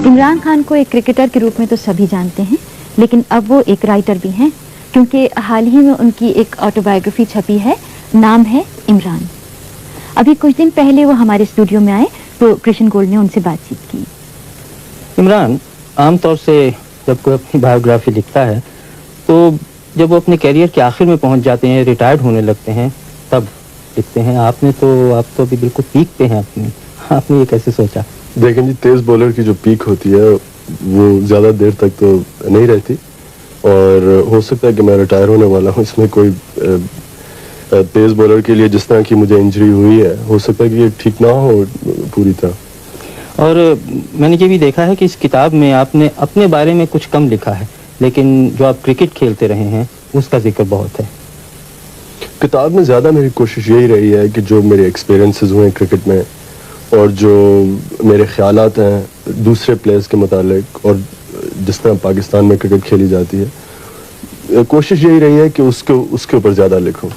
इमरान खान को एक क्रिकेटर के रूप में तो सभी जानते हैं, लेकिन अब वो एक राइटर भी हैं, क्योंकि हाल ही में उनकी एक ऑटोबायोग्राफी छपी है, नाम है इमरान। अभी कुछ दिन पहले वो हमारे स्टूडियो में आए तो कृष्ण गोल्ड ने उनसे बातचीत की। इमरान आमतौर से जब कोई अपनी बायोग्राफी लिखता है तो जब वो अपने कैरियर के आखिर में पहुंच जाते हैं, रिटायर्ड होने लगते हैं, तब लिखते हैं। आप तो अभी बिल्कुल पीक पे हैं अपनी। आपने ये कैसे सोचा? देखें जी, तेज़ बॉलर की जो पीक होती है वो ज़्यादा देर तक तो नहीं रहती, और हो सकता है कि मैं रिटायर होने वाला हूँ। इसमें कोई तेज़ बॉलर के लिए जिस तरह की मुझे इंजरी हुई है, हो सकता है कि ये ठीक ना हो पूरी तरह। और मैंने ये भी देखा है कि इस किताब में आपने अपने बारे में कुछ कम लिखा है, लेकिन जो आप क्रिकेट खेलते रहे हैं उसका जिक्र बहुत है। किताब में ज़्यादा मेरी कोशिश यही रही है कि जो मेरे एक्सपीरियंसेस हुए क्रिकेट में और जो मेरे ख्यालात हैं दूसरे प्लेयर्स के मुतालिक और जिस तरह पाकिस्तान में क्रिकेट खेली जाती है, कोशिश यही रही है कि उसके ऊपर ज़्यादा लिखूं।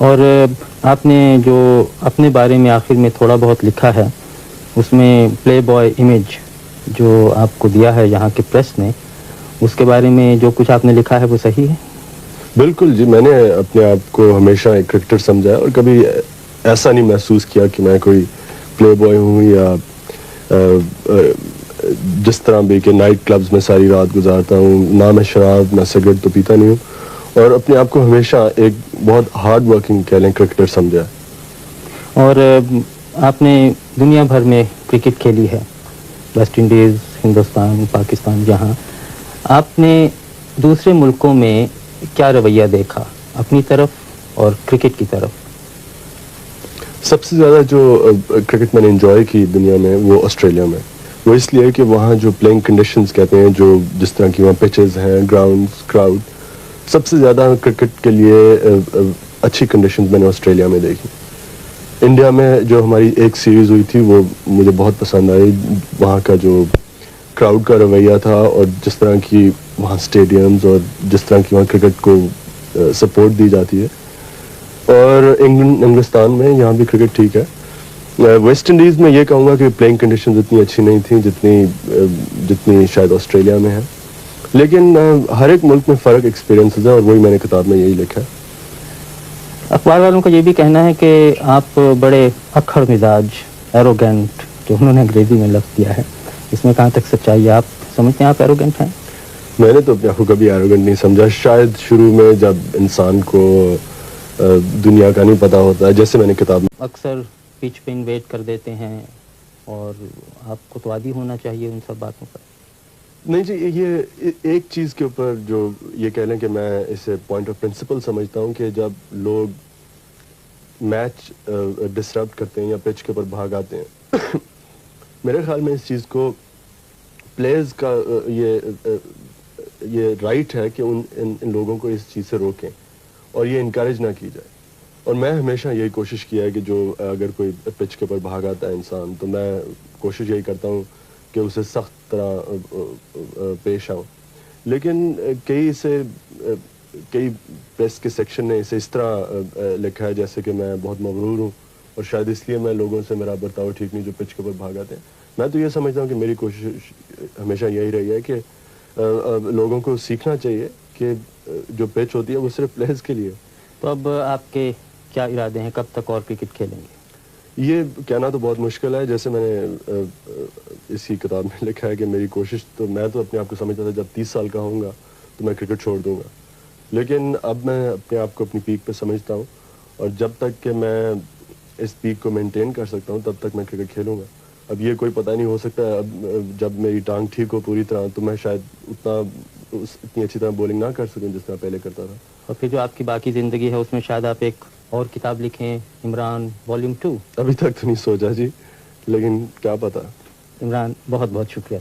और आपने जो अपने बारे में आखिर में थोड़ा बहुत लिखा है, उसमें प्ले बॉय इमेज जो आपको दिया है यहाँ के प्रेस ने, उसके बारे में जो कुछ आपने लिखा है वो सही है? बिल्कुल जी, मैंने अपने आप को हमेशा एक क्रिकेटर समझा है और कभी ऐसा नहीं महसूस किया कि मैं कोई प्ले बॉय हूँ या जिस तरह भी कि नाइट क्लब्स में सारी रात गुजारता हूँ। ना मैं शराब ना सिगरेट तो पीता नहीं हूँ, और अपने आप को हमेशा एक बहुत हार्ड वर्किंग कह लें क्रिकेटर समझा है। और आपने दुनिया भर में क्रिकेट खेली है, वेस्ट इंडीज़, हिंदुस्तान, पाकिस्तान, जहाँ आपने दूसरे मुल्कों में क्या रवैया देखा अपनी तरफ और क्रिकेट की तरफ? सबसे ज़्यादा जो क्रिकेट मैंने एंजॉय की दुनिया में वो ऑस्ट्रेलिया में। वो इसलिए कि वहाँ जो प्लेइंग कंडीशंस कहते हैं, जो जिस तरह की वहाँ पिचेस हैं, ग्राउंड्स, क्राउड, सबसे ज़्यादा क्रिकेट के लिए अच्छी कंडीशंस मैंने ऑस्ट्रेलिया में देखी। इंडिया में जो हमारी एक सीरीज़ हुई थी वो मुझे बहुत पसंद आई। वहाँ का जो क्राउड का रवैया था और जिस तरह की वहाँ स्टेडियम्स और जिस तरह की वहाँ क्रिकेट को सपोर्ट दी जाती है। और इंग्लिस्तान में यहाँ भी क्रिकेट ठीक है। वेस्ट इंडीज़ में ये कहूँगा कि प्लेइंग कंडीशंस इतनी अच्छी नहीं थी जितनी शायद ऑस्ट्रेलिया में है, लेकिन हर एक मुल्क में फ़र्क एक्सपीरियंसेस है और वही मैंने किताब में यही लिखा है। अखबार वालों का ये भी कहना है कि आप बड़े अक्खड़ मिजाज, एरोगेंट, जो उन्होंने अंग्रेजी में लफ्ज़ दिया है, इसमें कहाँ तक सच्चाई है? आप समझते हैं आप एरोगेंट हैं? मैंने तो अपने आप को कभी एरोगेंट नहीं समझा। शायद शुरू में जब इंसान को दुनिया का नहीं पता होता है, जैसे मैंने किताब में अक्सर पिच पे इन्वेट कर देते हैं, और आपको तो आदी होना चाहिए उन सब बातों पर। नहीं जी, ये एक चीज़ के ऊपर जो ये कह लें कि मैं इसे पॉइंट ऑफ प्रिंसिपल समझता हूँ कि जब लोग मैच डिसरप्ट करते हैं या पिच के ऊपर भाग आते हैं मेरे ख्याल में इस चीज़ को प्लेयर्स का ये राइट है कि इन लोगों को इस चीज़ से रोकें और ये इनकरेज ना की जाए। और मैं हमेशा यही कोशिश किया है कि जो अगर कोई पिच के ऊपर भाग आता है इंसान, तो मैं कोशिश यही करता हूँ कि उसे सख्त तरह पेश आऊँ। लेकिन कई प्रेस के सेक्शन ने इसे इस तरह लिखा है जैसे कि मैं बहुत मगरूर हूँ और शायद इसलिए मैं लोगों से मेरा बर्ताव ठीक नहीं जो पिच के ऊपर भाग आते हैं। मैं तो ये समझता हूँ कि मेरी कोशिश हमेशा यही रही है कि लोगों को सीखना चाहिए कि जो पिच होती है वो सिर्फ प्लेयर्स के लिए। तो अब आपके क्या इरादे हैं, कब तक और क्रिकेट खेलेंगे? ये कहना तो बहुत मुश्किल है। जैसे मैंने इसी किताब में लिखा है कि मेरी कोशिश, तो मैं तो अपने आप को समझता था जब 30 साल का होऊंगा तो मैं क्रिकेट छोड़ दूंगा, लेकिन अब मैं अपने आप को अपनी पीक पे समझता हूँ और जब तक कि मैं इस पीक को मेंटेन कर सकता हूँ तब तक मैं क्रिकेट खेलूँगा। अब ये कोई पता नहीं, हो सकता है अब जब मेरी टांग ठीक हो पूरी तरह तो मैं शायद इतनी अच्छी तरह बॉलिंग ना कर सकूँ जिस तरह पहले करता था। और फिर जो आपकी बाकी ज़िंदगी है उसमें शायद आप एक और किताब लिखें, इमरान वॉल्यूम 2। अभी तक तो नहीं सोचा जी, लेकिन क्या पता। इमरान, बहुत बहुत शुक्रिया।